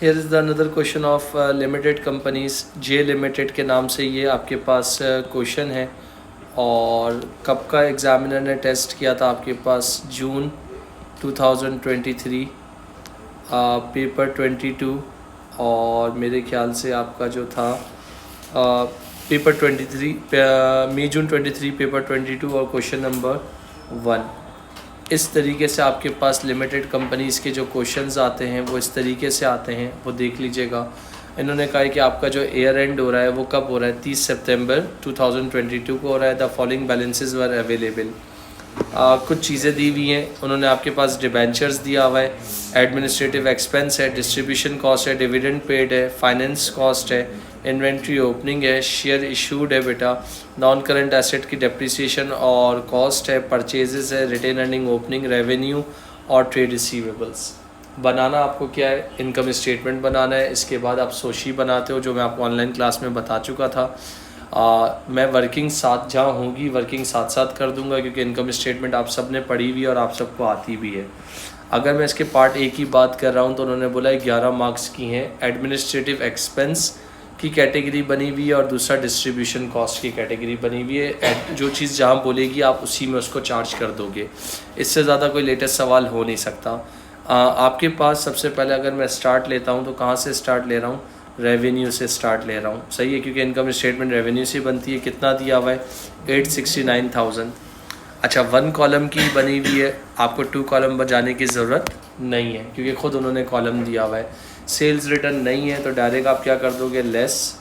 Here is the another question of limited companies. J limited के नाम से ये आपके पास क्वेश्चन है। और कब का एग्ज़ामिनर ने टेस्ट किया था आपके पास? जून 2023, पेपर 22। और मेरे ख्याल से आपका जो था पेपर 23, मई जून 23 पेपर 22 और क्वेश्चन नंबर 1। इस तरीके से आपके पास लिमिटेड कंपनीज़ के जो क्वेश्चंस आते हैं वो इस तरीके से आते हैं, वो देख लीजिएगा। इन्होंने कहा है कि आपका जो ईयर एंड हो रहा है वो कब हो रहा है? 30 सितंबर 2022 को हो रहा है। The following balances were available. कुछ चीज़ें दी हुई हैं उन्होंने आपके पास। डिबेंचर्स दिया हुआ है, एडमिनिस्ट्रेटिव एक्सपेंस है, डिस्ट्रीब्यूशन कॉस्ट है, डिविडेंड पेड है, फाइनेंस कॉस्ट है, इन्वेंट्री ओपनिंग है, शेयर इशूड है बेटा, नॉन करंट एसेट की डेप्रिसिएशन और कॉस्ट है, परचेजेस है, रिटेन अर्निंग ओपनिंग, रेवेन्यू और ट्रेड रिसीवेबल्स। बनाना आपको क्या है? इनकम स्टेटमेंट बनाना है। इसके बाद आप सोशी बनाते हो जो मैं आपको ऑनलाइन क्लास में बता चुका था। मैं वर्किंग साथ जहाँ होगी वर्किंग साथ साथ कर दूंगा, क्योंकि इनकम स्टेटमेंट आप सब ने पढ़ी हुई है और आप सबको आती भी है। अगर मैं इसके पार्ट ए की बात कर रहा हूँ तो उन्होंने बोला है 11 मार्क्स की हैं। एडमिनिस्ट्रेटिव एक्सपेंस की कैटेगरी बनी हुई है और दूसरा डिस्ट्रीब्यूशन कॉस्ट की कैटेगरी बनी हुई है। जो चीज़ जहाँ बोलेगी आप उसी में उसको चार्ज कर दोगे। इससे ज़्यादा कोई लेटेस्ट सवाल हो नहीं सकता। आपके पास सबसे पहले अगर मैं स्टार्ट लेता हूँ तो कहाँ से स्टार्ट ले रहा हूँ? रेवेन्यू से स्टार्ट ले रहा हूँ, सही है, क्योंकि इनकम स्टेटमेंट रेवेन्यू से बनती है। कितना दिया हुआ है? 869,000। अच्छा, 1 कॉलम की बनी हुई है, आपको 2 कॉलम बजाने की ज़रूरत नहीं है क्योंकि ख़ुद उन्होंने कॉलम दिया हुआ है। सेल्स रिटर्न नहीं है तो डायरेक्ट आप क्या कर दोगे? लेस।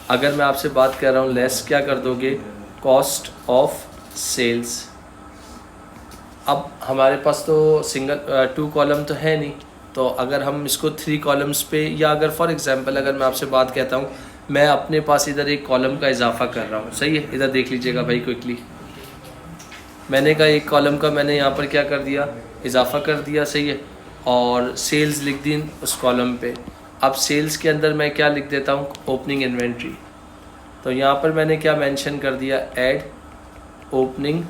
अगर मैं आपसे बात कर रहा हूँ लेस क्या कर दोगे? Cost of sales. अब हमारे पास तो सिंगल 2 कॉलम तो है नहीं, तो अगर हम इसको 3 कॉलम्स पे, या अगर फॉर एग्जांपल अगर मैं आपसे बात कहता हूँ मैं अपने पास इधर एक कॉलम का इजाफा कर रहा हूँ, सही है, इधर देख लीजिएगा भाई क्विकली। मैंने कहा एक कॉलम का मैंने यहाँ पर क्या कर दिया? इजाफा कर दिया, सही है। और सेल्स लिख दी उस कॉलम पे। अब सेल्स के अंदर मैं क्या लिख देता हूँ? Opening inventory. तो यहाँ पर मैंने क्या मेंशन कर दिया? Add opening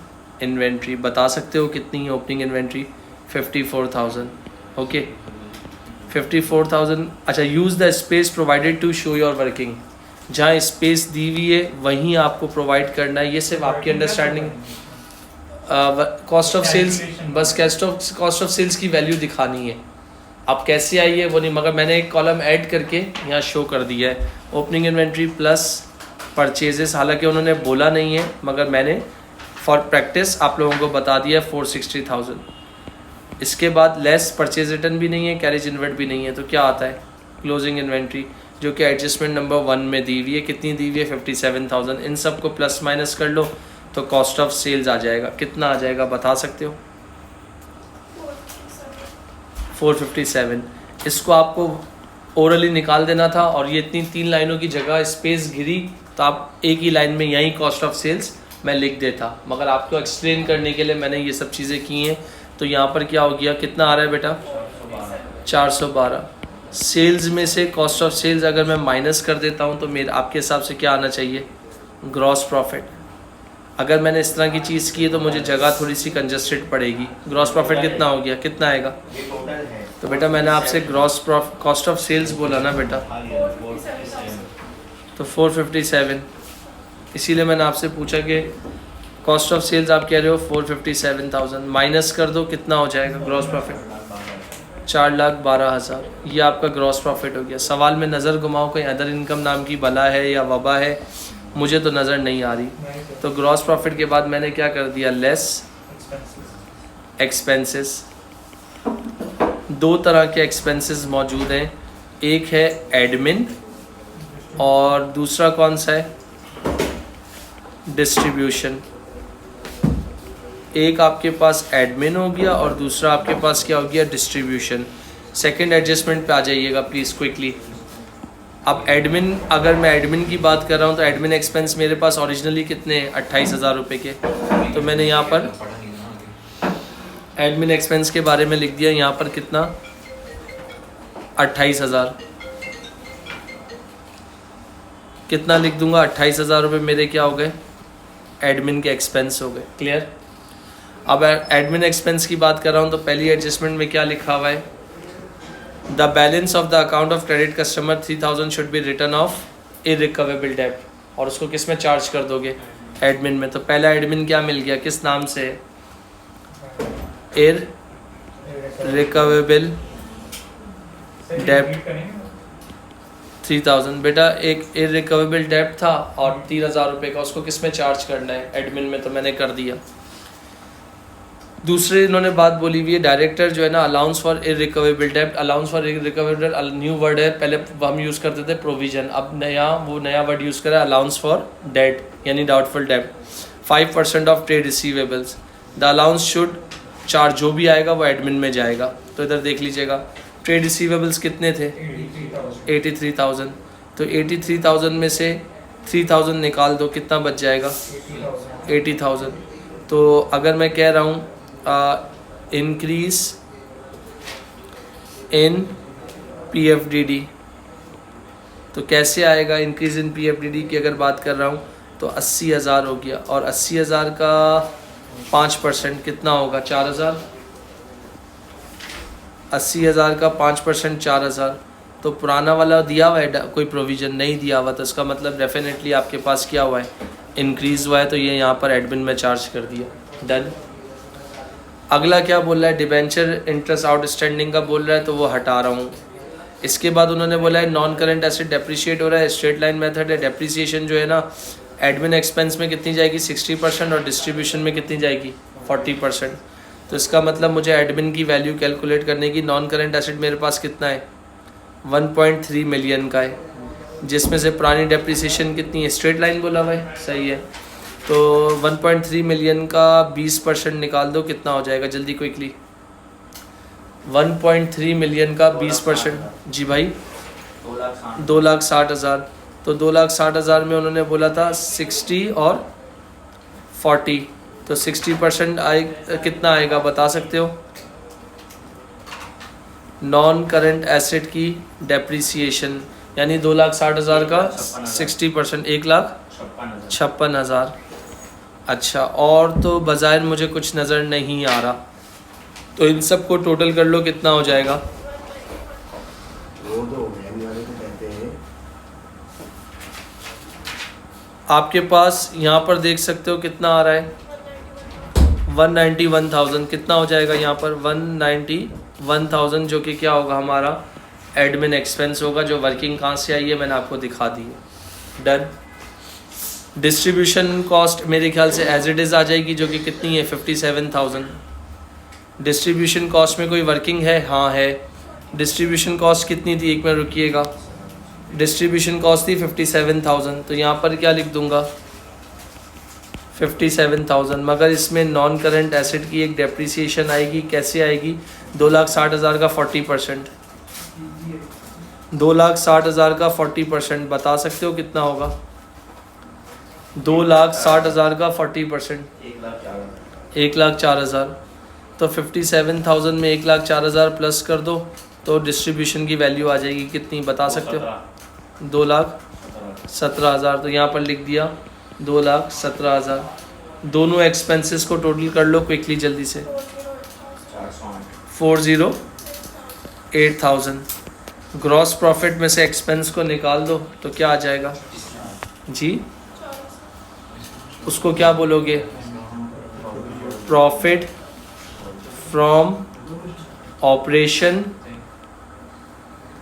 inventory. बता सकते हो कितनी है ओपनिंग इन्वेंट्री? 54,000। ओके, 54,000। अच्छा, use the space provided to show your working. जहाँ स्पेस दी हुई है वहीं आपको प्रोवाइड करना है। ये सिर्फ आपकी अंडरस्टैंडिंग। कॉस्ट ऑफ सेल्स, बस कॉस्ट ऑफ सेल्स की वैल्यू दिखानी है। आप कैसे आई है वो नहीं, मगर मैंने एक कॉलम ऐड करके यहाँ शो कर दिया है। ओपनिंग इन्वेंट्री प्लस परचेजेस, हालांकि उन्होंने बोला नहीं है मगर मैंने फॉर प्रैक्टिस आप लोगों को बता दिया 460,000। इसके बाद लेस परचेज रिटर्न भी नहीं है, कैरेज इनवर्ट भी नहीं है, तो क्या आता है? क्लोजिंग इन्वेंट्री, जो कि एडजस्टमेंट नंबर 1 में दी हुई है। कितनी दी हुई है? 57,000। इन सब को प्लस माइनस कर लो तो कॉस्ट ऑफ सेल्स आ जाएगा। कितना आ जाएगा बता सकते हो? 457। इसको आपको ओरली निकाल देना था और ये इतनी 3 लाइनों की जगह स्पेस घिरी तो आप एक ही लाइन में यही कॉस्ट ऑफ सेल्स मैं लिख देता, मगर आपको एक्सप्लेन करने के लिए मैंने ये सब चीज़ें की हैं। तो यहाँ पर क्या हो गया? कितना आ रहा है बेटा? 412। सेल्स में से कॉस्ट ऑफ सेल्स अगर मैं माइनस कर देता हूँ तो मेरे आपके हिसाब से क्या आना चाहिए? Gross profit. अगर मैंने इस तरह की चीज़ की है तो मुझे जगह थोड़ी सी कंजस्टेड पड़ेगी। ग्रॉस प्रॉफिट कितना हो गया? कितना आएगा? तो बेटा मैंने आपसे ग्रॉस कॉस्ट ऑफ सेल्स बोला ना बेटा, तो 457। इसीलिए मैंने आपसे पूछा कि कॉस्ट ऑफ सेल्स आप कह रहे हो 457,000, माइनस कर दो कितना हो जाएगा ग्रॉस प्रॉफिट? 4,12,000। ये आपका ग्रॉस प्रॉफिट हो गया। सवाल में नज़र घुमाओ, कहीं अदर इनकम नाम की बला है या वबा है, मुझे तो नज़र नहीं आ रही। तो ग्रॉस प्रॉफिट के बाद मैंने क्या कर दिया? Less expenses. 2 तरह के एक्सपेंसेस मौजूद हैं, एक है एडमिन और दूसरा कौन सा है? डिस्ट्रीब्यूशन। एक आपके पास एडमिन हो गया और दूसरा आपके पास क्या हो गया? डिस्ट्रीब्यूशन। सेकंड एडजस्टमेंट पे आ जाइएगा प्लीज़ क्विकली। अब एडमिन, अगर मैं एडमिन की बात कर रहा हूँ तो एडमिन एक्सपेंस मेरे पास ओरिजिनली कितने हैं? 28,000 रुपये के। तो मैंने यहाँ पर एडमिन एक्सपेंस के बारे में लिख दिया, यहाँ पर कितना? 28,000। कितना लिख दूंगा? 28,000 रुपये मेरे क्या हो गए? एडमिन के एक्सपेंस हो गए। क्लियर? अब एडमिन एक्सपेंस की बात कर रहा हूँ तो पहली एडजस्टमेंट में क्या लिखा हुआ है? The balance of the account of credit customer 3000 should be return of irrecoverable debt, और उसको किस में चार्ज कर दोगे? एडमिन में। तो पहला एडमिन क्या मिल गया, किस नाम से? इररिकवेबल डेट 3000। बेटा एक इररिकवेबल डेट था और 3000 रुपये का, उसको किस में चार्ज करना है? एडमिन में। तो मैंने कर दिया। दूसरे इन्होंने बात बोली हुई है, डायरेक्टर जो है ना, allowance for irrecoverable debt. Allowance for irrecoverable debt new word है, पहले हम यूज़ करते थे प्रोविजन, अब नया वर्ड यूज़ करा अलाउंस फॉर डेट यानी doubtful debt. 5% of trade receivables, the allowance should charge, जो भी आएगा वो एडमिन में जाएगा। तो इधर देख लीजिएगा ट्रेड रिसीवेबल्स कितने थे? 83,000। तो 83,000 में से 3000 निकाल दो, कितना बच जाएगा? 80,000। तो अगर मैं कह रहा हूँ इंक्रीज इन PFDD, तो कैसे आएगा इंक्रीज इन PFDD की अगर बात कर रहा हूँ तो 80,000 हो गया, और 80,000 का 5% कितना होगा? 4,000। 80,000 का 5% 4,000। तो पुराना वाला दिया हुआ है, कोई प्रोविज़न नहीं दिया हुआ, तो इसका मतलब डेफिनेटली आपके पास क्या हुआ है? इंक्रीज़ हुआ है। तो ये यहाँ पर एडमिन में चार्ज कर दिया। डन। अगला क्या बोल रहा है? डिबेंचर इंटरेस्ट आउटस्टैंडिंग का बोल रहा है, तो वो हटा रहा हूँ। इसके बाद उन्होंने बोला है नॉन करंट एसेट डेप्रिशिएट हो रहा है, स्ट्रेट लाइन मेथड है। डेप्रिसिएशन जो है ना, एडमिन एक्सपेंस में कितनी जाएगी? 60%, और डिस्ट्रीब्यूशन में कितनी जाएगी? 40%। तो इसका मतलब मुझे एडमिन की वैल्यू कैलकुलेट करने की, नॉन करंट एसेट मेरे पास कितना है? 1.3 मिलियन का है, जिसमें से पुरानी डेप्रिसिएशन कितनी है? स्ट्रेट लाइन बोला हुआ है, सही है। तो 1.3 मिलियन का 20% निकाल दो, कितना हो जाएगा? जल्दी क्विकली। 1.3 मिलियन का 20%, जी भाई 2,60,000। तो 2,60,000 में उन्होंने बोला था 60 और 40, तो 60% आए, कितना आएगा बता सकते हो? नॉन करंट एसेट की डेप्रिसिएशन यानी 2,60,000 का 60%, 1,56,000। अच्छा, और तो बज़ाहिर मुझे कुछ नज़र नहीं आ रहा, तो इन सब को टोटल कर लो, कितना हो जाएगा? आपके पास यहाँ पर देख सकते हो कितना आ रहा है? 191,000। कितना हो जाएगा यहाँ पर? 191,000, जो कि क्या होगा? हमारा एडमिन एक्सपेंस होगा, जो वर्किंग कहाँ से आई है मैंने आपको दिखा दी है। डन। डिस्ट्रीब्यूशन कॉस्ट मेरे ख्याल से एज इट इज़ आ जाएगी, जो कि कितनी है? 57,000। डिस्ट्रीब्यूशन कॉस्ट में कोई वर्किंग है? हाँ है। डिस्ट्रीब्यूशन कॉस्ट कितनी थी? एक मिनट रुकिएगा। डिस्ट्रीब्यूशन कॉस्ट थी 57,000, तो यहाँ पर क्या लिख दूँगा? 57,000। मगर इसमें नॉन करंट एसेट की एक डेप्रिसिएशन आएगी, कैसे आएगी? 2,60,000 का 40%। 2,60,000 का 40% बता सकते हो कितना होगा? 2,60,000 का 40%, 1,04,000। तो 57,000 में 1,04,000 प्लस कर दो, तो डिस्ट्रीब्यूशन की वैल्यू आ जाएगी कितनी बता सकते हो? 2,17,000। तो यहाँ पर लिख दिया 2,17,000। दोनों एक्सपेंसेस को टोटल कर लो क्विकली जल्दी से। 408,000। ग्रॉस प्रॉफिट में से एक्सपेंस को निकाल दो, तो क्या आ जाएगा जी? उसको क्या बोलोगे? प्रॉफिट फ्रॉम ऑपरेशन,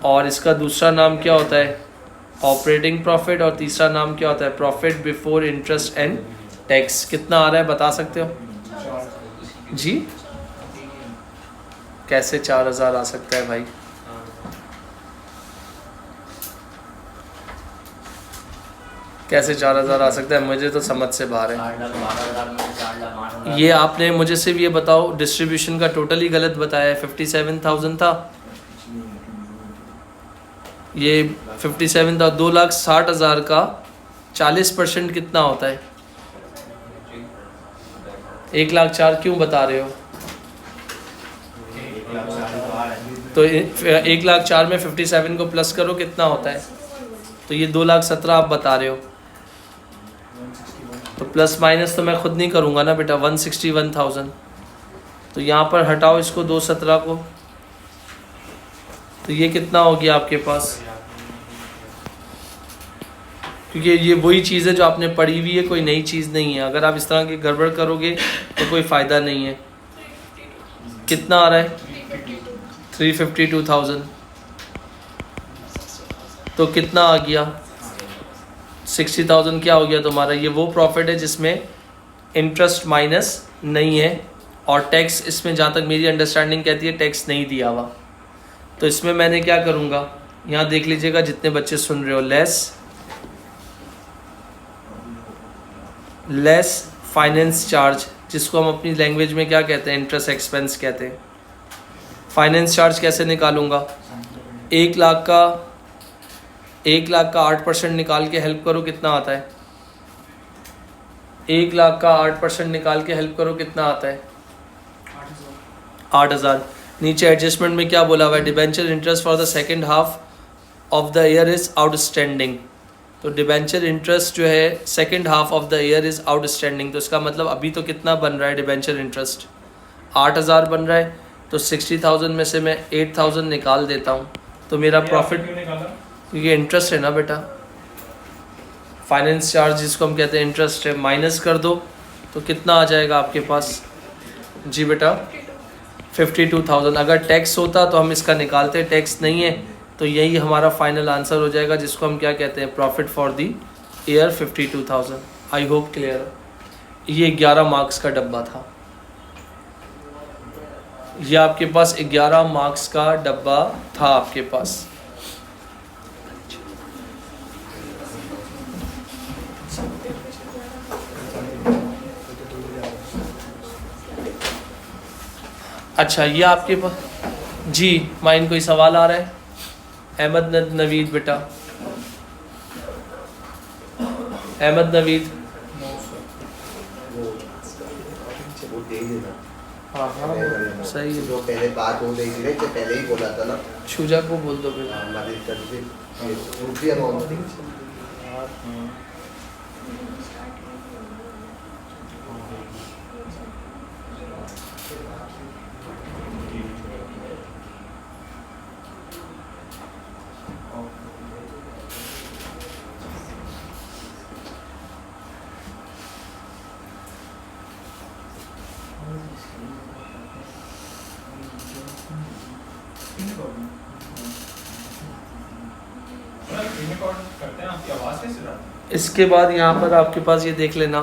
और इसका दूसरा नाम क्या होता है? ऑपरेटिंग प्रॉफिट, और तीसरा नाम क्या होता है? Profit before interest and tax. कितना आ रहा है बता सकते हो जी? कैसे 4,000 आ सकता है भाई? कैसे 4,000 आ सकता है? मुझे तो समझ से बाहर है। ये आपने मुझे सिर्फ ये बताओ, डिस्ट्रीब्यूशन का टोटल ही गलत बताया है। 57,000 था, ये 57 था। 2,60,000 का 40% कितना होता है? 1,04,000 क्यों बता रहे हो? तो 1,04,000 में 57 को प्लस करो, कितना होता है? तो ये 2,17,000 आप बता रहे हो, तो प्लस माइनस तो मैं खुद नहीं करूँगा ना बेटा। 161,000। तो यहाँ पर हटाओ इसको 217 को, तो ये कितना हो गया आपके पास, क्योंकि ये वही चीज़ है जो आपने पढ़ी हुई है, कोई नई चीज़ नहीं है। अगर आप इस तरह की गड़बड़ करोगे तो कोई फ़ायदा नहीं है। कितना आ रहा है 352,000। तो कितना आ गया 60,000 क्या हो गया तुम्हारा। ये वो प्रॉफिट है जिसमें इंटरेस्ट माइनस नहीं है और टैक्स इसमें, जहाँ तक मेरी अंडरस्टैंडिंग कहती है, टैक्स नहीं दिया हुआ। तो इसमें मैंने क्या करूँगा, यहाँ देख लीजिएगा जितने बच्चे सुन रहे हो, लेस फाइनेंस चार्ज, जिसको हम अपनी लैंग्वेज में क्या कहते हैं, इंटरेस्ट एक्सपेंस कहते हैं। फाइनेंस चार्ज कैसे निकालूंगा, 1 लाख का 8% निकाल के हेल्प करो, कितना आता है। 1 लाख का 8% निकाल के हेल्प करो, कितना आता है 8,000। नीचे एडजस्टमेंट में क्या बोला हुआ है, debenture interest for the second half of the year is outstanding. तो डिबेंचर इंटरेस्ट जो है second half of the year is outstanding. तो इसका मतलब अभी तो कितना बन रहा है डिबेंचर इंटरेस्ट, 8,000 बन रहा है। तो 60,000 में से मैं 8,000 निकाल देता हूँ, तो मेरा प्रॉफिट, क्योंकि इंटरेस्ट है ना बेटा, फाइनेंस चार्ज जिसको हम कहते हैं इंटरेस्ट है, माइनस कर दो तो कितना आ जाएगा आपके पास। जी बेटा 52,000। अगर टैक्स होता तो हम इसका निकालते, टैक्स नहीं है तो यही हमारा फाइनल आंसर हो जाएगा, जिसको हम क्या कहते हैं, profit for the year 52,000। I hope clear. ये 11 मार्क्स का डब्बा था, ये आपके पास 11 मार्क्स का डब्बा था आपके पास। अच्छा, ये आपके पास, जी माइन कोई सवाल आ रहा है। अहमद नवीद बेटा, अहमद नवीद। हाँ हाँ सही है, जो पहले बात हो रही थी ना, जो पहले ही बोला था ना, शुजा को बोल दो बेटा। इसके बाद यहाँ पर आपके पास ये देख लेना,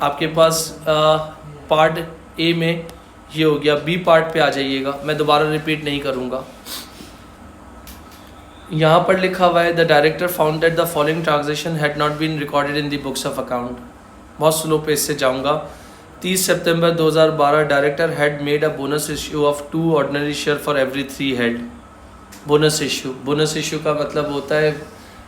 आपके पास पार्ट ए में ये हो गया, बी पार्ट पे आ जाइएगा, मैं दोबारा रिपीट नहीं करूँगा। यहाँ पर लिखा हुआ है the director found that the following transaction had not been recorded in the books of account. बहुत स्लो पेज से जाऊँगा। 30 सितंबर 2012 director had made a bonus issue of 2 ordinary share for every 3 held. Bonus issue का मतलब होता है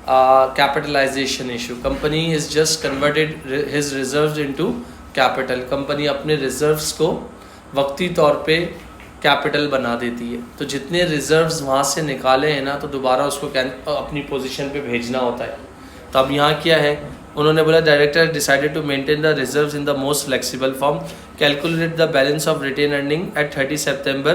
capitalisation issue. Company is just converted his reserves into capital. Company अपने reserves को वक्ती तौर पे कैपिटल बना देती है। तो जितने रिजर्व्स वहाँ से निकाले हैं ना, तो दोबारा उसको अपनी पोजीशन पे भेजना होता है। तो अब यहाँ क्या है, उन्होंने बोला director decided to maintain the reserves in the most flexible form, calculate the balance of retained earning at 30 सितंबर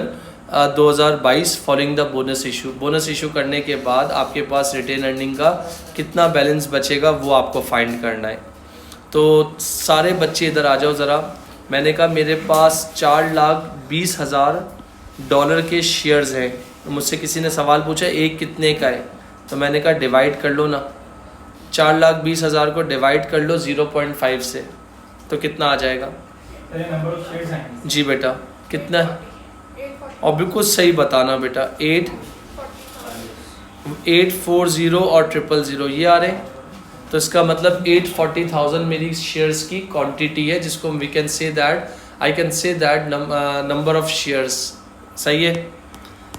2022 following the bonus issue. Bonus issue करने के बाद आपके पास रिटेन अर्निंग का कितना बैलेंस बचेगा वो आपको फाइंड करना है। तो सारे बच्चे इधर आ जाओ ज़रा। मैंने कहा मेरे पास $4,20,000 के शेयर्स हैं। तो मुझसे किसी ने सवाल पूछा एक कितने का है, तो मैंने कहा डिवाइड कर लो ना, 4,20,000 को डिवाइड कर लो 0.5 से, तो कितना आ जाएगा। जी बेटा कितना, और बिल्कुल सही बताना बेटा, 840 और 000 ये आ रहे हैं। तो इसका मतलब 840,000 मेरी शेयर्स की क्वांटिटी है, जिसको we can say that, I can say that number of shares. सही है।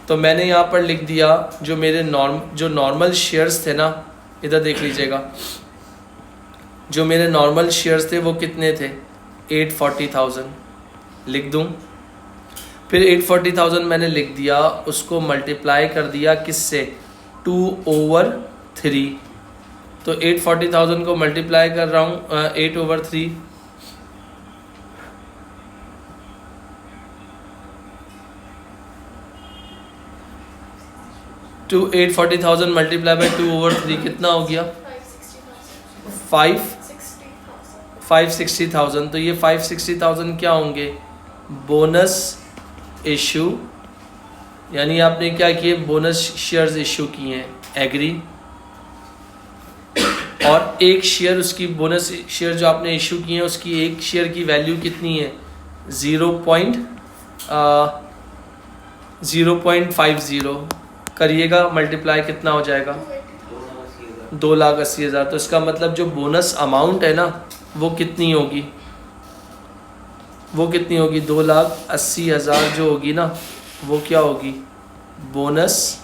तो मैंने यहाँ पर लिख दिया जो मेरे नॉर्मल शेयर्स थे ना, इधर देख लीजिएगा, जो मेरे नॉर्मल शेयर्स थे वो कितने थे, 840,000 लिख दूँ। फिर 840,000 मैंने लिख दिया, उसको मल्टीप्लाई कर दिया किससे, 2/3। तो 840,000 को मल्टीप्लाई कर रहा हूँ 8/3, 840,000 मल्टीप्लाई बाई 2/3 कितना हो गया? 560,000। तो ये 560,000 क्या होंगे? बोनस इशू, यानी आपने क्या किए? बोनस शेयर्स इशू किए हैं, एग्री। और एक शेयर, उसकी बोनस शेयर जो आपने इशू किए हैं उसकी एक शेयर की वैल्यू कितनी है? 0.50 करिएगा, मल्टीप्लाई कितना हो जाएगा? 2,80,000। तो इसका मतलब जो बोनस अमाउंट है ना वो कितनी होगी? वो कितनी होगी? 2,80,000 जो होगी ना वो क्या होगी? Bonus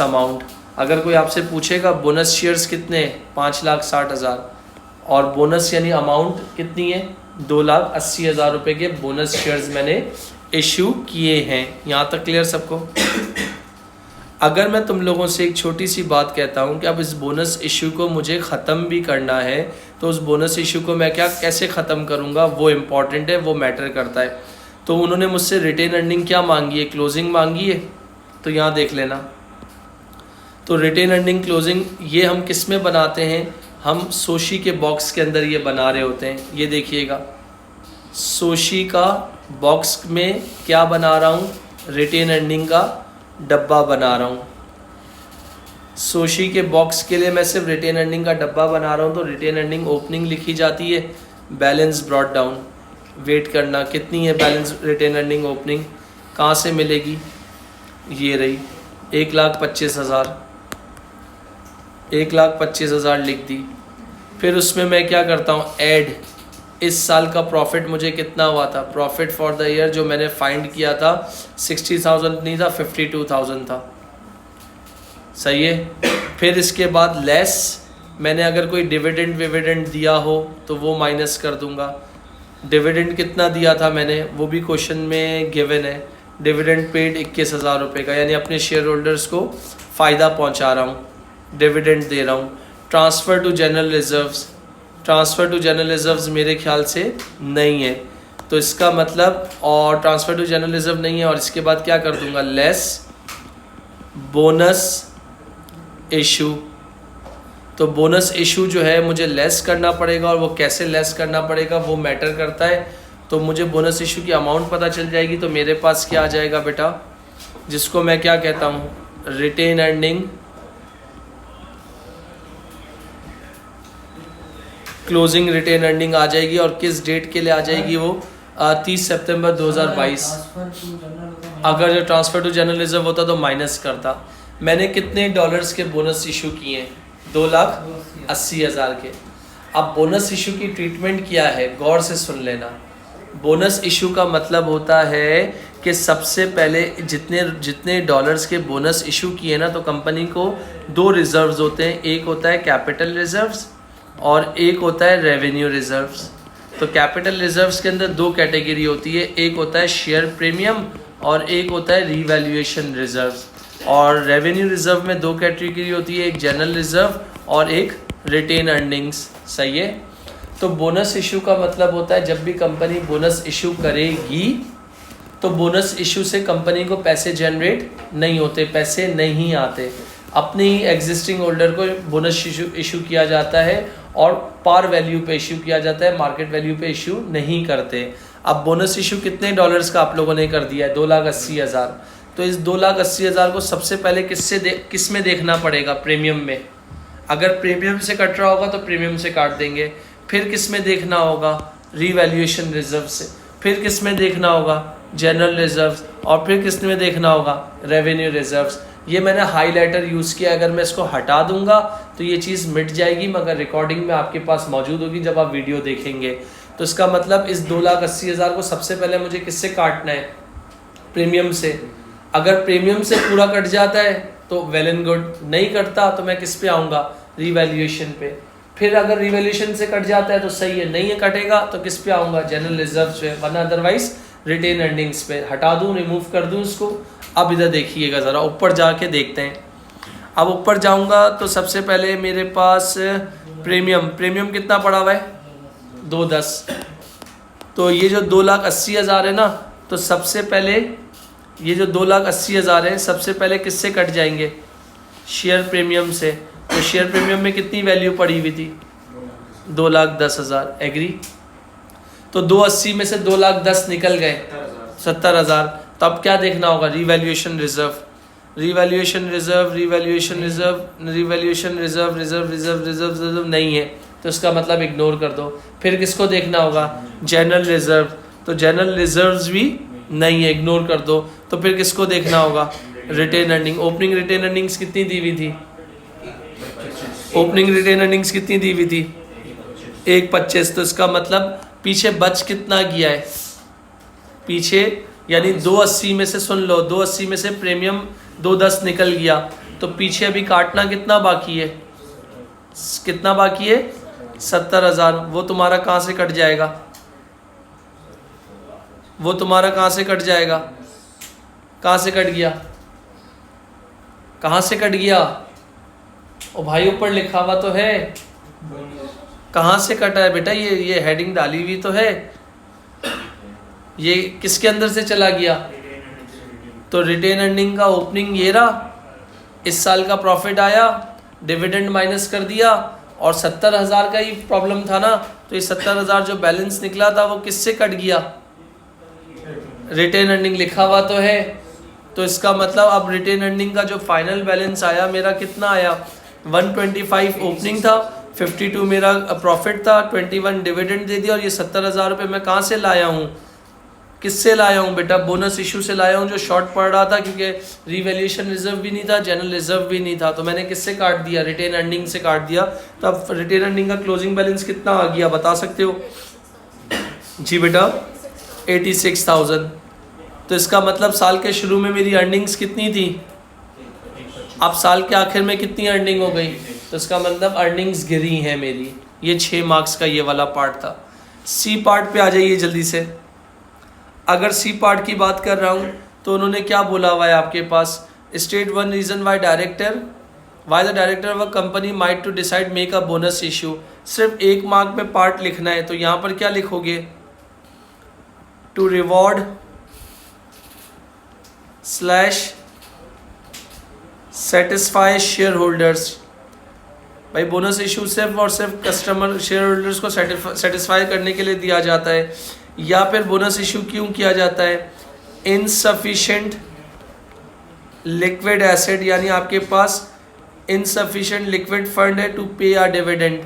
amount. अगर कोई आपसे पूछेगा बोनस शेयर्स कितने हैं? 5,60,000, और बोनस यानी अमाउंट कितनी है? 2,80,000 रुपये के बोनस शेयर्स मैंने इशू किए हैं। यहाँ तक क्लियर सबको? अगर मैं तुम लोगों से एक छोटी सी बात कहता हूँ कि अब इस बोनस इशू को मुझे ख़त्म भी करना है, तो उस बोनस इशू को मैं कैसे ख़त्म करूँगा, वो इम्पॉर्टेंट है, वो मैटर करता है। तो उन्होंने मुझसे रिटेन अर्निंग क्या मांगी है? क्लोजिंग मांगी है। तो यहाँ देख लेना, तो रिटेन अर्निंग क्लोजिंग ये हम किस में बनाते हैं? हम सोशी के बॉक्स के अंदर ये बना रहे होते हैं। ये देखिएगा, सोशी का बॉक्स में क्या बना रहा हूँ? रिटेन अर्निंग का डब्बा बना रहा हूँ। सोशी के बॉक्स के लिए मैं सिर्फ रिटेन अर्निंग का डब्बा बना रहा हूँ। तो रिटेन अर्निंग ओपनिंग लिखी जाती है, बैलेंस ब्रॉट डाउन। वेट करना, कितनी है बैलेंस रिटेन अर्निंग ओपनिंग? कहाँ से मिलेगी? ये रही, 1,25,000। 1,25,000 लिख दी। फिर उसमें मैं क्या करता हूँ? ऐड। इस साल का प्रॉफिट मुझे कितना हुआ था? प्रॉफिट फॉर द ईयर जो मैंने फाइंड किया था 60,000 नहीं था, 52,000 था। सही है। फिर इसके बाद लेस, मैंने अगर कोई डिविडेंड दिया हो तो वो माइनस कर दूंगा। डिविडेंड कितना दिया था मैंने, वो भी क्वेश्चन में गिवन है। डिविडेंड पेड 21,000 रुपये का, यानी अपने शेयर होल्डर्स को फ़ायदा पहुंचा रहा हूँ, डिविडेंड दे रहा हूँ। Transfer to general reserves, transfer to general reserves मेरे ख्याल से नहीं है, तो इसका मतलब, और ट्रांसफ़र टू जनरल रिजर्व नहीं है, और इसके बाद क्या कर दूंगा? Less bonus issue. तो बोनस इशू जो है मुझे लेस करना पड़ेगा, और वो कैसे लेस करना पड़ेगा वो मैटर करता है। तो मुझे बोनस इशू की अमाउंट पता चल जाएगी, तो मेरे पास क्या आ जाएगा बेटा, जिसको मैं क्या कहता हूँ? Retain earning closing retain earning आ जाएगी। और किस डेट के लिए आ जाएगी वो? 30 सितंबर 2022। अगर जो ट्रांसफ़र टू जनरल रिजर्व होता तो माइनस करता। मैंने कितने डॉलर्स के बोनस इशू किए हैं? 2,80,000 के। अब बोनस इशू की ट्रीटमेंट क्या है, गौर से सुन लेना। बोनस इशू का मतलब होता है कि सबसे पहले जितने डॉलर्स के बोनस इशू किए ना, तो कंपनी को 2 रिजर्व्स होते हैं। एक होता है कैपिटल रिजर्व्स और एक होता है रेवेन्यू रिजर्व्स। तो कैपिटल रिजर्व्स के अंदर 2 कैटेगरी होती है, एक होता है शेयर प्रीमियम और एक होता है रीवैल्यूएशन रिजर्व्स। और रेवेन्यू रिजर्व में 2 कैटेगरी होती है, एक जनरल रिजर्व और एक रिटेन अर्निंग्स। सही है। तो बोनस इशू का मतलब होता है जब भी कंपनी बोनस इशू करेगी तो बोनस इशू से कंपनी को पैसे जनरेट नहीं होते, पैसे नहीं आते। अपने ही एग्जिस्टिंग होल्डर को बोनस इशू किया जाता है और पार वैल्यू पे इशू किया जाता है, मार्केट वैल्यू पे इशू नहीं करते। अब बोनस इशू कितने डॉलर्स का आप लोगों ने कर दिया है? 2,80,000। तो इस 2,80,000 को सबसे पहले किस में देखना पड़ेगा? प्रीमियम में। अगर प्रीमियम से कट रहा होगा तो प्रीमियम से काट देंगे। फिर किस में देखना होगा? रीवैल्यूएशन रिजर्व से। फिर किस में देखना होगा? General reserves. और फिर किस में देखना होगा? Revenue reserves. ये मैंने हाईलाइटर यूज़ किया, अगर मैं इसको हटा दूंगा तो ये चीज़ मिट जाएगी, मगर रिकॉर्डिंग में आपके पास मौजूद होगी जब आप वीडियो देखेंगे। तो इसका मतलब इस 2,80,000 को सबसे पहले मुझे किससे काटना है? प्रीमियम से। अगर प्रीमियम से पूरा कट जाता है तो वेल एंड गुड, नहीं कटता तो मैं किस पे आऊँगा? रीवैल्यूएशन पे। फिर अगर रिवैल्यूएशन से कट जाता है तो सही है, नहीं है कटेगा तो किस पे आऊँगा? जनरल रिजर्व्स पे, वरना अदरवाइज रिटेन अर्निंग्स पे। हटा दूँ, रिमूव कर दूँ इसको। अब इधर देखिएगा ज़रा, ऊपर जाके देखते हैं। अब ऊपर जाऊँगा तो सबसे पहले मेरे पास प्रीमियम कितना पड़ा हुआ है? 2,10। तो ये जो 2,80,000 है ना, तो सबसे पहले ये जो 2,80,000 है सबसे पहले किससे कट जाएंगे? शेयर प्रीमियम से। तो शेयर प्रीमियम में कितनी वैल्यू पड़ी हुई थी? 2,10,000। एग्री? तो 280 में से 2,10,000 निकल गए, 70,000। तो अब क्या देखना होगा? Revaluation reserve, revaluation reserve, revaluation reserve, revaluation reserve, reserve reserve reserve reserve नहीं है, तो इसका मतलब इग्नोर कर दो। फिर किसको देखना होगा? General reserve. तो जनरल रिजर्व्स भी नहीं है, इग्नोर कर दो। तो फिर किसको देखना होगा? Retained earning. Opening retained earnings कितनी दी हुई थी? ओपनिंग रिटेन अर्निंग्स कितनी दी हुई थी? 1,25। तो इसका मतलब पीछे बच कितना गया है? पीछे यानी 280 में से, सुन लो, 280 में से प्रीमियम 210 निकल गया, तो पीछे अभी काटना कितना बाकी है? कितना बाकी है? 70,000। वो तुम्हारा कहाँ से कट जाएगा? वो तुम्हारा कहाँ से कट जाएगा? कहाँ से कट गया? कहाँ से कट गया? ओ भाई ऊपर लिखा हुआ तो है, कहाँ से कटा है बेटा? ये हेडिंग डाली हुई तो है, ये किसके अंदर से चला गया? तो रिटेन अर्निंग का ओपनिंग ये रहा, इस साल का प्रॉफिट आया, डिविडेंड माइनस कर दिया, और 70,000 का ही प्रॉब्लम था ना, तो ये 70,000 जो बैलेंस निकला था वो किससे कट गया? रिटेन अर्निंग लिखा हुआ तो है। तो इसका मतलब अब रिटेन अर्निंग का जो फाइनल बैलेंस आया मेरा कितना आया? 125 ओपनिंग था, 52 मेरा प्रॉफिट था, 21 डिविडेंड दे दिया, और ये 70,000 रुपये मैं कहाँ से लाया हूँ? किससे लाया हूँ बेटा? बोनस इशू से लाया हूँ, जो शॉर्ट पड़ रहा था, क्योंकि रिवैल्यूएशन रिजर्व भी नहीं था, जनरल रिजर्व भी नहीं था, तो मैंने किससे काट दिया? रिटेन अर्निंग से काट दिया। तो अब रिटेन अर्निंग का क्लोजिंग बैलेंस कितना आ गया, बता सकते हो? जी बेटा 86,000। तो इसका मतलब साल के शुरू में मेरी अर्निंग्स कितनी थी? अब साल के आखिर में कितनी अर्निंग हो गई? तो इसका मतलब अर्निंग्स गिरी हैं मेरी। ये 6 मार्क्स का ये वाला पार्ट था। सी पार्ट पे आ जाइए जल्दी से। अगर सी पार्ट की बात कर रहा हूँ तो उन्होंने क्या बोला हुआ है आपके पास? State one reason why the director of a company might to decide make a bonus issue. सिर्फ 1 मार्क में पार्ट लिखना है, तो यहाँ पर क्या लिखोगे? To reward / satisfy share holders. भाई बोनस इशू सिर्फ और सिर्फ कस्टमर शेयर होल्डर्स को सेटिस्फाई करने के लिए दिया जाता है। या फिर बोनस इशू क्यों किया जाता है? इनसफिशिएंट लिक्विड एसेट, यानी आपके पास इनसफिशिएंट लिक्विड फंड है टू पे आ डिविडेंड।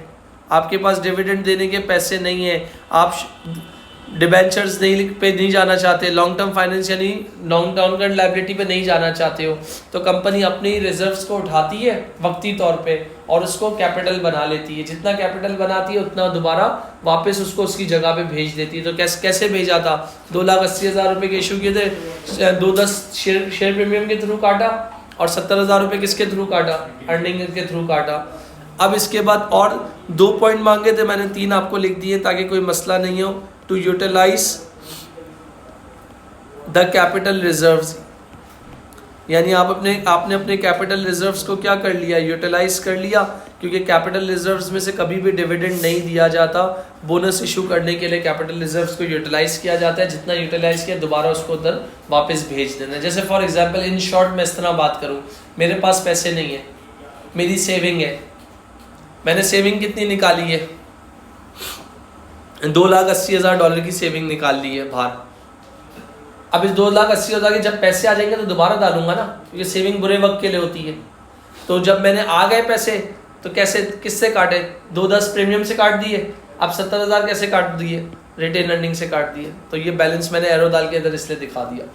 आपके पास डिविडेंड देने के पैसे नहीं है, आप डिबेंचर्स नहीं जाना चाहते, लॉन्ग टर्म फाइनेंस यानी लॉन्ग टर्म लायबिलिटी पे नहीं जाना चाहते हो, तो कंपनी अपनी रिजर्व्स को उठाती है वक्ती तौर पे और उसको कैपिटल बना लेती है। जितना कैपिटल बनाती है उतना दोबारा वापस उसको उसकी जगह पे भेज देती है। तो कैसे भेजा था? 2,80,000 रुपये के इशू किए थे, 210 शेयर प्रीमियम के थ्रू काटा, और 70,000 रुपये किसके थ्रू काटा? अर्निंग के थ्रू काटा। अब इसके बाद और 2 पॉइंट मांगे थे, मैंने 3 आपको लिख दिए ताकि कोई मसला नहीं हो। To utilise the capital reserves, यानी आपने अपने कैपिटल रिजर्व्स को क्या कर लिया? यूटिलाइज कर लिया, क्योंकि कैपिटल रिजर्व्स में से कभी भी डिविडेंड नहीं दिया जाता। बोनस इशू करने के लिए कैपिटल रिजर्व्स को यूटिलाइज किया जाता है, जितना यूटिलाइज किया दोबारा उसको उधर वापस भेज देना। जैसे फॉर एग्जांपल, इन शॉर्ट मैं इस तरह बात करूं, मेरे पास पैसे नहीं है, मेरी सेविंग है, मैंने सेविंग कितनी निकाली है? $2,80,000 की सेविंग निकाल ली है बाहर। अब इस 2,80,000 के जब पैसे आ जाएंगे तो दोबारा डालूंगा ना, क्योंकि सेविंग बुरे वक्त के लिए होती है। तो जब मैंने आ गए पैसे तो कैसे, किससे काटे? 210 प्रीमियम से काट दिए, अब 70,000 कैसे काट दिए? रिटेन अर्निंग से काट दिए। तो ये बैलेंस मैंने एरो डाल के इधर इसलिए दिखा दिया।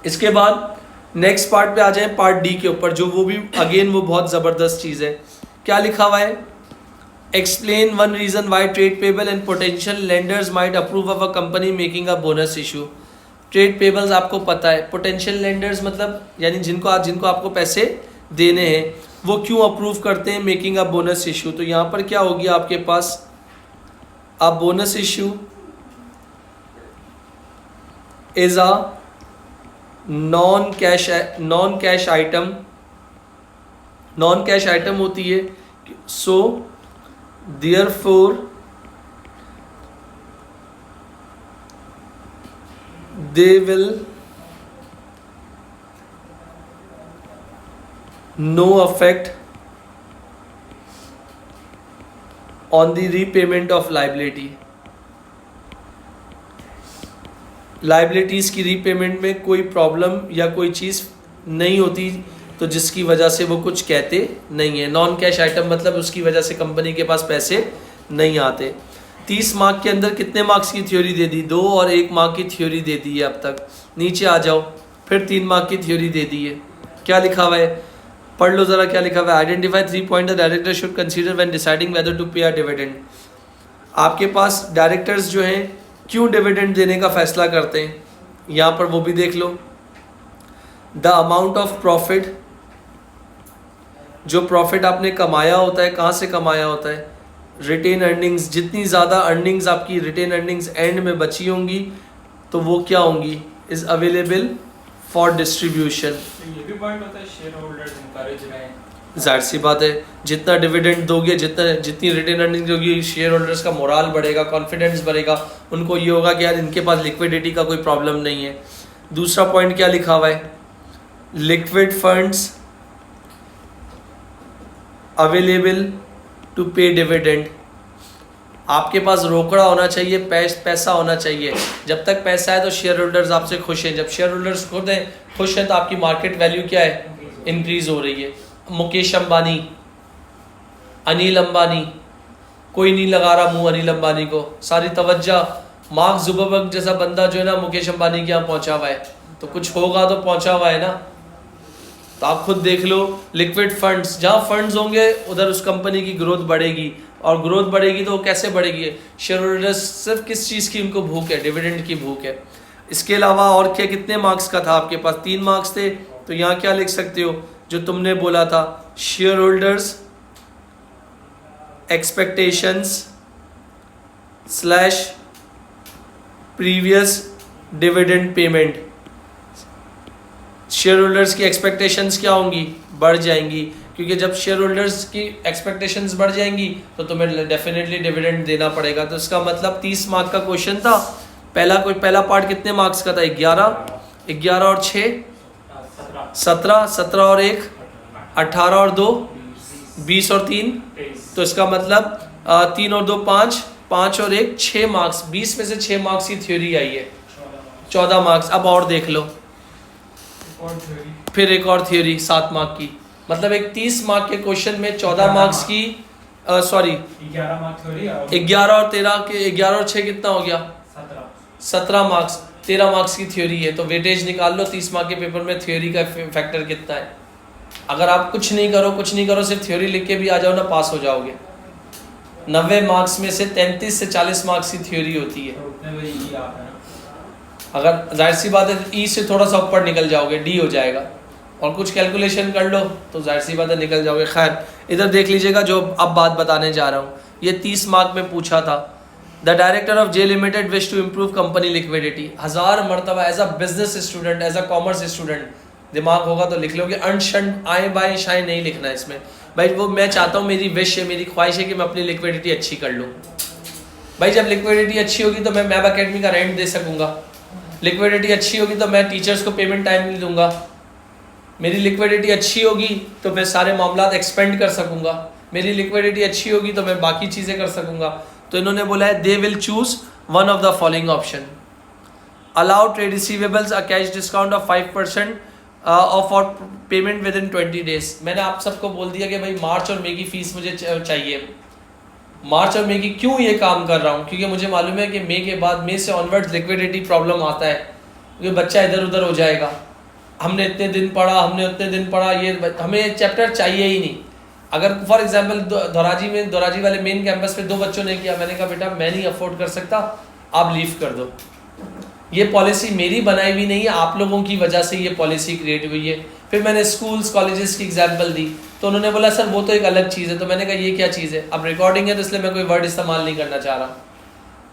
इसके बाद नेक्स्ट पार्ट पे आ जाए, पार्ट डी के ऊपर, जो वो भी अगेन वो बहुत ज़बरदस्त चीज़ है। क्या लिखा हुआ है? Explain one reason why trade payable and potential lenders might approve of a company making a bonus issue. Trade payables आपको पता है, पोटेंशियल लेंडर्स मतलब यानी जिनको आपको पैसे देने हैं, वो क्यों अप्रूव करते हैं मेकिंग अ बोनस इशू? तो यहाँ पर क्या होगी आपके पास? A bonus issue is a non cash item होती है। So therefore they will no affect on the repayment of liability. Liabilities की रीपेमेंट में कोई प्रॉब्लम या कोई चीज़ नहीं होती तो जिसकी वजह से वो कुछ कहते नहीं है। नॉन कैश आइटम मतलब उसकी वजह से कंपनी के पास पैसे नहीं आते। 30 मार्क के अंदर कितने मार्क्स की थ्योरी दे दी? 2 और 1 मार्क की थ्योरी दे दी है अब तक। नीचे आ जाओ, फिर 3 मार्क की थ्योरी दे दी है। क्या लिखा हुआ है, पढ़ लो ज़रा क्या लिखा हुआ है। Identify 3 point the director should consider when deciding whether to pay a dividend. आपके पास डायरेक्टर्स जो हैं क्यों डिविडेंड देने का फैसला करते हैं, यहाँ पर वो भी देख लो। द अमाउंट ऑफ प्रॉफिट, जो प्रॉफिट आपने कमाया होता है, कहाँ से कमाया होता है? Retained earnings. जितनी ज़्यादा अर्निंग्स आपकी रिटेन अर्निंग्स एंड में बची होंगी तो वो क्या होंगी? Is available for distribution. ये भी पॉइंट होता है शेयर होल्डर्स इनकरेज रहे। जाहिर सी बात है, जितना डिविडेंड दोगे, जितनी रिटेन अर्निंग दोगी, शेयर होल्डर्स का मोराल बढ़ेगा, कॉन्फिडेंस बढ़ेगा, उनको ये होगा कि यार इनके पास लिक्विडिटी का कोई प्रॉब्लम नहीं है। दूसरा पॉइंट क्या लिखा हुआ है? लिक्विड फंड्स अवेलेबल टू पे डिविडेंड। आपके पास रोकड़ा होना चाहिए, पैसा होना चाहिए। जब तक पैसा है तो शेयर होल्डर्स आपसे खुश हैं। जब शेयर होल्डर्स खुद हैं, खुश हैं, तो आपकी मार्केट वैल्यू क्या है? इंक्रीज हो रही है। मुकेश अंबानी, अनिल अंबानी, कोई नहीं लगा रहा मुंह अनिल अंबानी को, सारी तवज्जो मार्क जुकरबर्ग जैसा बंदा जो है ना मुकेश अंबानी के यहाँ पहुंचा हुआ है, तो कुछ होगा तो पहुंचा हुआ है ना। तो आप खुद देख लो, लिक्विड फंड्स, जहाँ फंड्स होंगे उधर उस कंपनी की ग्रोथ बढ़ेगी, और ग्रोथ बढ़ेगी तो वो कैसे बढ़ेगी? शेयर होल्डर्स सिर्फ किस चीज़ की उनको भूख है? डिविडेंड की भूख है। इसके अलावा और क्या, कितने मार्क्स का था आपके पास? 3 मार्क्स थे, तो यहाँ क्या लिख सकते हो जो तुमने बोला था? Share holders expectations slash previous dividend payment. Share holders की एक्सपेक्टेशंस क्या होंगी? बढ़ जाएंगी, क्योंकि जब शेयर होल्डर्स की एक्सपेक्टेशंस बढ़ जाएंगी तो तुम्हें डेफिनेटली डिविडेंड देना पड़ेगा। तो इसका मतलब 30 मार्क का क्वेश्चन था। पहला पार्ट कितने मार्क्स का था? 11 और 6 17, 17 और 1 18 और 2 20 और 3, तो इसका मतलब 3 और 2 5, 5 और 1 6 मार्क्स। 20 में से 6 मार्क्स की थ्योरी आई है, 14 मार्क्स। अब और देख लो, फिर एक और थ्योरी 7 मार्क की। मतलब एक 30 मार्क के क्वेश्चन में 14 मार्क्स की 11 मार्क्स थ्योरी, 11 और 13 के 11 और 6 कितना हो गया? 17 मार्क्स। 13 मार्क्स की थ्योरी है, तो वेटेज निकाल लो 30 मार्क के पेपर में थ्योरी का फैक्टर कितना है। अगर आप कुछ नहीं करो सिर्फ थ्योरी लिख के भी आ जाओ ना, पास हो जाओगे। 90 मार्क्स में से 33 से 40 मार्क्स की थ्योरी होती है। अगर जाहिर सी बात है ई से थोड़ा सा ऊपर निकल जाओगे, डी हो जाएगा, और कुछ कैलकुलेशन कर लो तो जाहिर सी बात है निकल जाओगे। खैर, इधर देख लीजिएगा जो अब बात बताने जा रहा हूँ, ये 30 मार्क में पूछा था। The director of J limited wish to improve company liquidity. 1000 मरतबा as a business student, as a commerce student, दिमाग होगा तो लिख लोगे। अनशंड आए बाय शाय नहीं लिखना इसमें भाई। वो मैं चाहता हूँ, मेरी विश है, मेरी ख्वाहिश है कि मैं अपनी लिक्विडिटी अच्छी कर लूँ। भाई जब लिक्विडिटी अच्छी होगी तो मैं मैब अकेडमी का रेंट दे सकूँगा। लिक्विडिटी अच्छी होगी तो मैं टीचर्स को पेमेंट टाइम नहीं दूंगा। मेरी लिक्विडिटी अच्छी होगी तो मैं सारे मामला एक्सपेंड कर सकूंगा। मेरी लिक्विडिटी अच्छी होगी तो मैं बाकी चीज़ें कर सकूंगा। तो इन्होंने बोला है they will choose one of the following option. Allow trade receivables a cash discount of 5% of और पेमेंट विद इन 20 डेज। मैंने आप सबको बोल दिया कि भाई मार्च और मई की फीस मुझे चाहिए। मार्च और मई की क्यों ये काम कर रहा हूँ? क्योंकि मुझे मालूम है कि मई के बाद, मई से ऑनवर्ड्स लिक्विडिटी प्रॉब्लम आता है, क्योंकि बच्चा इधर उधर हो जाएगा। हमने इतने दिन पढ़ा, ये हमें चैप्टर चाहिए ही नहीं। अगर फॉर एग्जांपल दोराजी वाले मेन कैंपस पे 2 बच्चों ने किया, मैंने कहा बेटा मैं नहीं अफोर्ड कर सकता, आप लीव कर दो। ये पॉलिसी मेरी बनाई हुई नहीं है, आप लोगों की वजह से ये पॉलिसी क्रिएट हुई है। फिर मैंने स्कूल्स कॉलेजेस की एग्जांपल दी, तो उन्होंने बोला सर वो तो एक अलग चीज़ है। तो मैंने कहा ये क्या चीज़ है? अब रिकॉर्डिंग है तो इसलिए मैं कोई वर्ड इस्तेमाल नहीं करना चाह रहा।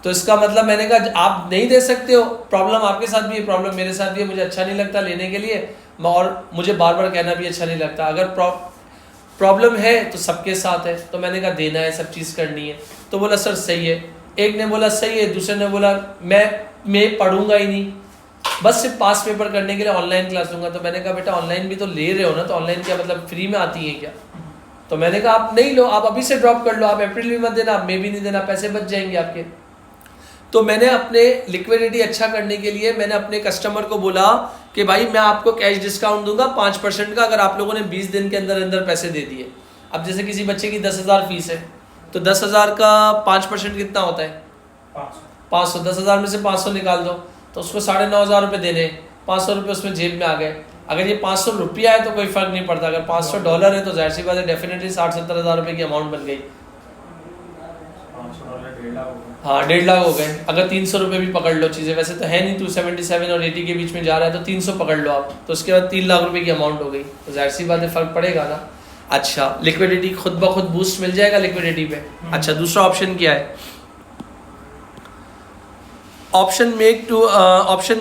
तो इसका मतलब मैंने कहा आप नहीं दे सकते हो, प्रॉब्लम आपके साथ भी है, प्रॉब्लम मेरे साथ भी है। मुझे अच्छा नहीं लगता लेने के लिए, और मुझे बार बार कहना भी अच्छा नहीं लगता। अगर प्रॉब्लम है तो सबके साथ है, तो मैंने कहा देना है, सब चीज़ करनी है। तो बोला सर सही है। एक ने बोला सही है, दूसरे ने बोला मैं पढ़ूंगा ही नहीं। बस सिर्फ पास पेपर करने के लिए ऑनलाइन क्लास लूँगा। तो मैंने कहा बेटा ऑनलाइन भी तो ले रहे हो ना, तो ऑनलाइन क्या मतलब फ्री में आती है क्या? तो मैंने कहा आप नहीं लो, आप अभी से ड्रॉप कर लो, आप अप्रैल में मत देना, आप मई भी नहीं देना, पैसे बच जाएंगे आपके। तो मैंने अपने लिक्विडिटी अच्छा करने के लिए मैंने अपने कस्टमर को बोला कि भाई मैं आपको कैश डिस्काउंट दूंगा 5% का, अगर आप लोगों ने 20 दिन के अंदर अंदर पैसे दे दिए। अब जैसे किसी बच्चे की 10,000 फीस है, तो 10,000 का 5% कितना होता है? 500। 10,000 में से 500 निकाल दो, तो उसको 9,500 रुपये देने, 500 रुपये उसमें जेब में आ गए। अगर ये 500 रुपया है तो कोई फर्क नहीं पड़ता, अगर $500 है तो जाहिर सी बात है डेफिनेटली 60-70 हज़ार रुपये की अमाउंट बन गई। हाँ 1.5 लाख हो गए। अगर 300 रुपये भी पकड़ लो, चीज़ें वैसे तो है नहीं, 277 और 80 के बीच में जा रहा है, तो 300 पकड़ लो आप, तो उसके बाद 3 लाख रुपए की अमाउंट हो गई, तो जाहिर सी बात है फ़र्क पड़ेगा ना। अच्छा, लिक्विडिटी खुद ब खुद बूस्ट मिल जाएगा लिक्विडिटी पे। अच्छा, दूसरा ऑप्शन क्या है? Option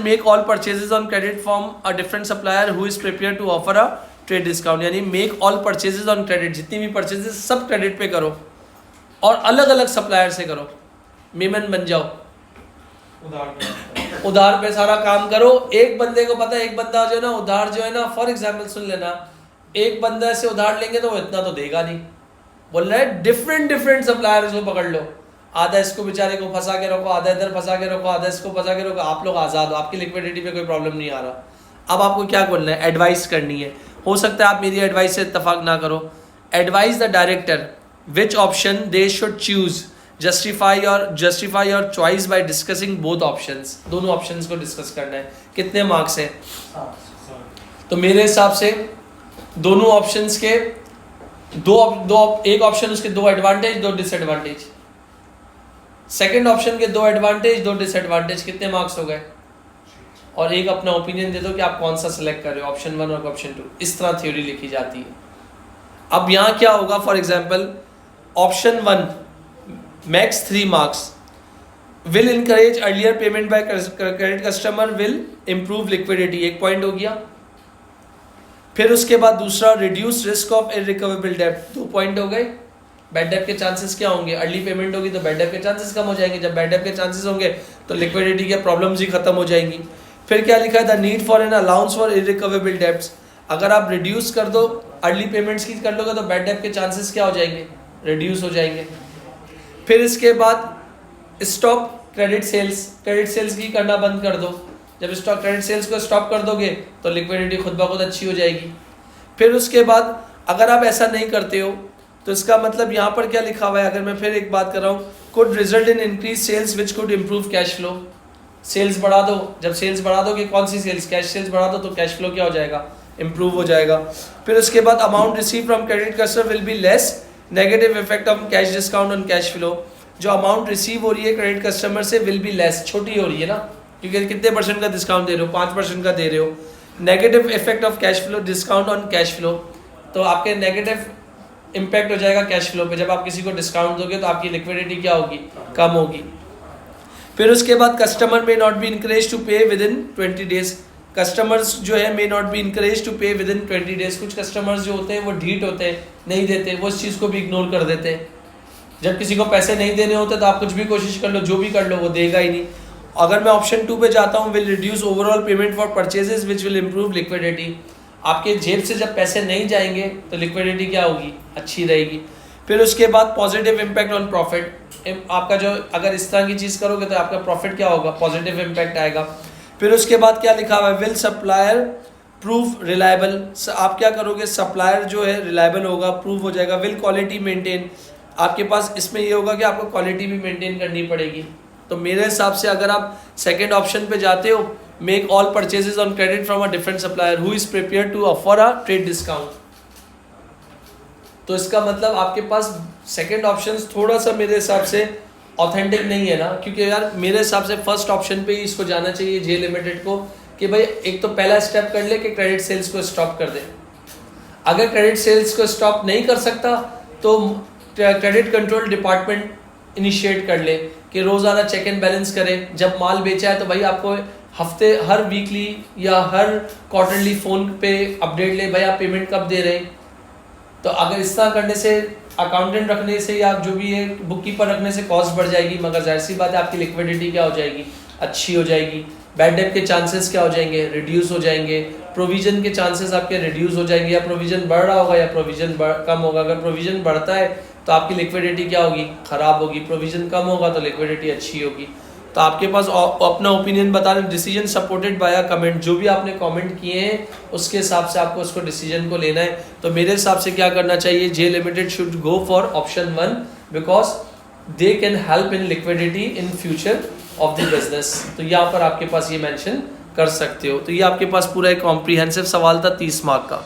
make all purchases on credit from a different supplier who is prepare to offer a trade discount. यानी make all purchases on credit, जितनी भी परचेजेज सब क्रेडिट पे करो और अलग अलग सप्लायर से करो, मेमन बन जाओ, उधार पे सारा काम करो। एक बंदे को पता है, एक बंदा जो है ना उधार जो है ना, फॉर एग्जाम्पल सुन लेना, एक बंदा से उधार लेंगे तो वो इतना तो देगा नहीं, बोल रहा है डिफरेंट सप्लायर्स को पकड़ लो, आधा इसको बेचारे को फंसा के रखो, आधा इधर फंसा के रखो, आधा इसको फंसा के रखो, आप लोग आज़ाद हो, आपकी लिक्विडिटी पे कोई प्रॉब्लम नहीं आ रहा। अब आपको क्या करना है? एडवाइस करनी है। हो सकता है आप मेरी एडवाइस से इत्तेफाक ना करो। Advise the director which option they should choose, justify your choice by discussing both options. दोनों ऑप्शंस को डिस्कस करना है। कितने मार्क्स हैं? तो मेरे हिसाब से दोनों ऑप्शंस के एक ऑप्शन उसके 2 एडवांटेज 2 डिसएडवांटेज, सेकंड ऑप्शन के 2 एडवांटेज 2 डिसएडवांटेज, कितने मार्क्स हो गए? और एक अपना ओपिनियन दे दो कि आप कौन सा सिलेक्ट कर रहे हो, ऑप्शन 1 और ऑप्शन 2। इस तरह थ्योरी लिखी जाती है। अब यहाँ क्या होगा? For example option 1 max 3 marks, will encourage earlier payment by credit customer, will improve liquidity, 1 point हो गया। फिर उसके बाद दूसरा रिड्यूस रिस्क ऑफ इररिकवेबल डेब्ट, 2 पॉइंट हो गए। बैड डेब्ट के चांसेस क्या होंगे? अर्ली पेमेंट होगी तो बैड डेब्ट के चांसेस कम हो जाएंगे, जब बैड डेब्ट के चांसेस होंगे तो लिक्विडिटी के प्रॉब्लम्स ही खत्म हो जाएंगी। फिर क्या लिखा है? The need for an allowance for irrecoverable debts, अगर आप रिड्यूस कर दो, अर्ली पेमेंट्स की कर लोगे तो बैड डेब्ट के चांसेस क्या हो जाएंगे? रिड्यूस हो जाएंगे। फिर इसके बाद स्टॉप क्रेडिट सेल्स की करना बंद कर दो, जब स्टॉक क्रेडिट सेल्स को स्टॉप कर दोगे तो लिक्विडिटी खुद ब खुद अच्छी हो जाएगी। फिर उसके बाद अगर आप ऐसा नहीं करते हो तो इसका मतलब यहाँ पर क्या लिखा हुआ है? अगर मैं फिर एक बात कर रहा हूँ, could result in increase sales which could improve cash flow, sales बढ़ा दो, जब सेल्स बढ़ा दोगे, कौन सी सेल्स? कैश सेल्स बढ़ा दो तो कैश फ्लो क्या हो जाएगा? इम्प्रूव हो जाएगा। फिर उसके बाद amount receive from credit customer will be less, negative effect of cash discount on cash flow, जो अमाउंट रिसीव हो रही है क्रेडिट कस्टमर से विल बी लेस, छोटी हो रही है ना, क्योंकि कितने % का डिस्काउंट दे रहे हो? 5% का दे रहे हो। Negative effect of cash flow discount on cash flow, तो आपके नेगेटिव इम्पैक्ट हो जाएगा कैश फ्लो पे। जब आप किसी को डिस्काउंट दोगे तो आपकी लिक्विडिटी क्या होगी? कम होगी। फिर उसके बाद customer may not be encourage to pay within 20 days, customers जो है may not be encourage to pay within 20 days. कुछ कस्टमर्स जो होते हैं वो ढीठ होते हैं, नहीं देते, वो इस चीज़ को भी इग्नोर कर देते हैं। जब किसी को पैसे नहीं देने होते तो आप कुछ भी कोशिश कर लो, जो भी कर लो, वो देगा ही नहीं। अगर मैं ऑप्शन 2 पे जाता हूँ, will reduce overall payment for purchases which will improve liquidity, आपके जेब से जब पैसे नहीं जाएंगे तो लिक्विडिटी क्या होगी? अच्छी रहेगी। फिर उसके बाद पॉजिटिव इम्पैक्ट ऑन प्रॉफिट, आपका जो अगर इस तरह की चीज़ करोगे तो आपका प्रॉफिट क्या होगा? पॉजिटिव इम्पैक्ट आएगा। फिर उसके बाद क्या लिखा हुआ है? विल सप्लायर प्रूव रिलायबल, आप क्या करोगे? सप्लायर जो है रिलायबल होगा, प्रूव हो जाएगा। विल क्वालिटी मेंटेन, आपके पास इसमें ये होगा कि आपको क्वालिटी भी मेंटेन करनी पड़ेगी। तो मेरे हिसाब से अगर आप सेकेंड ऑप्शन पे जाते हो, make all purchases on credit from a different supplier who is prepare to offer a trade discount, तो इसका मतलब आपके पास सेकंड ऑप्शन थोड़ा सा मेरे हिसाब से ऑथेंटिक नहीं है ना, क्योंकि यार मेरे हिसाब से फर्स्ट ऑप्शन पे ही इसको जाना चाहिए जे लिमिटेड को, कि भाई एक तो पहला स्टेप कर ले कि क्रेडिट सेल्स को स्टॉप कर दे। अगर क्रेडिट सेल्स को स्टॉप नहीं कर सकता तो क्रेडिट कंट्रोल डिपार्टमेंट इनिशिएट कर ले कि रोज़ाना चेक एंड बैलेंस करे। जब माल बेचा है तो भाई आपको हफ्ते, हर वीकली या हर क्वार्टरली फ़ोन पे अपडेट ले, भाई आप पेमेंट कब दे रहे हैं। तो अगर इस तरह करने से, अकाउंटेंट रखने से या जो भी है बुक कीपर रखने से कॉस्ट बढ़ जाएगी, मगर जाहिर सी बात है आपकी लिक्विडिटी क्या हो जाएगी? अच्छी हो जाएगी। बैड डेट के चांसेस क्या हो जाएंगे, रिड्यूस हो जाएंगे। प्रोविजन के चांसेस आपके रिड्यूस हो जाएंगे, या प्रोविजन बढ़ रहा होगा या प्रोविजन कम होगा। अगर प्रोविजन बढ़ता है तो आपकी लिक्विडिटी क्या होगी, ख़राब होगी। प्रोविजन कम होगा तो लिक्विडिटी अच्छी होगी। तो आपके पास अपना ओपिनियन बता रहे, decision supported by a comment. जो भी आपने कमेंट किए हैं उसके हिसाब से आपको उसको डिसीजन को लेना है। तो मेरे हिसाब से क्या करना चाहिए, J limited should go for option 1 because they can help in liquidity in future of the business. तो यहाँ पर आपके पास ये मेंशन कर सकते हो। तो ये आपके पास पूरा एक कॉम्प्रिहेंसिव सवाल था 30 मार्क का।